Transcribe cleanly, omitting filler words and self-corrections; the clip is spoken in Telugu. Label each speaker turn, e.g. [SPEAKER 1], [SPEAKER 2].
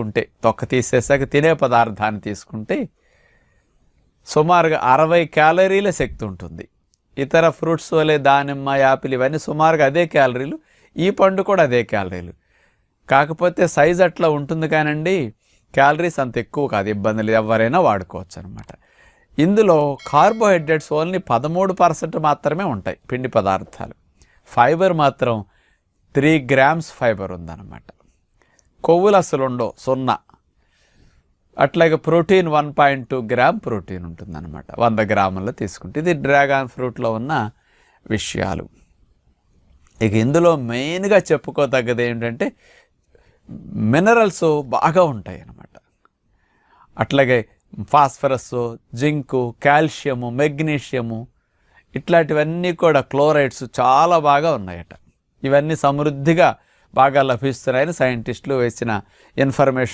[SPEAKER 1] ఉంటే తొక్క తీసేసాక తినే పదార్థాన్ని తీసుకుంటే సుమారుగా 60 క్యాలరీల శక్తి ఉంటుంది. ఇతర ఫ్రూట్స్ వలె దానిమ్మ, యాపిల్ ఇవన్నీ సుమారుగా అదే క్యాలరీలు, ఈ పండు కూడా అదే క్యాలరీలు. కాకపోతే సైజ్ అట్లా ఉంటుంది కానండి, క్యాలరీస్ అంత ఎక్కువ కాదు, ఇబ్బంది లేదు, ఎవరైనా వాడుకోవచ్చు అనమాట. ఇందులో కార్బోహైడ్రేట్స్ ఓన్లీ 13% మాత్రమే ఉంటాయి పిండి పదార్థాలు. ఫైబర్ మాత్రం 3 గ్రామ్స్ ఫైబర్ ఉందన్నమాట. కొవ్వులు అసలు ఉండవు, 0. అట్లాగే ప్రోటీన్ 1.2 గ్రామ్ ప్రోటీన్ ఉంటుందన్నమాట 100 గ్రాముల్లో తీసుకుంటే. ఇది డ్రాగన్ ఫ్రూట్లో ఉన్న విషయాలు. ఇక ఇందులో మెయిన్గా చెప్పుకోదగ్గది ఏంటంటే మినరల్స్ బాగా ఉంటాయి అన్నమాట. అట్లాగే ఫాస్ఫరస్, జింకు, కాల్షియము, మెగ్నీషియము ఇట్లాంటివన్నీ కూడా, క్లోరైడ్స్ చాలా బాగా ఉన్నాయట. ఇవన్నీ సమృద్ధిగా బాగా లభిస్తున్నాయని సైంటిస్టులు వేసిన ఇన్ఫర్మేషన్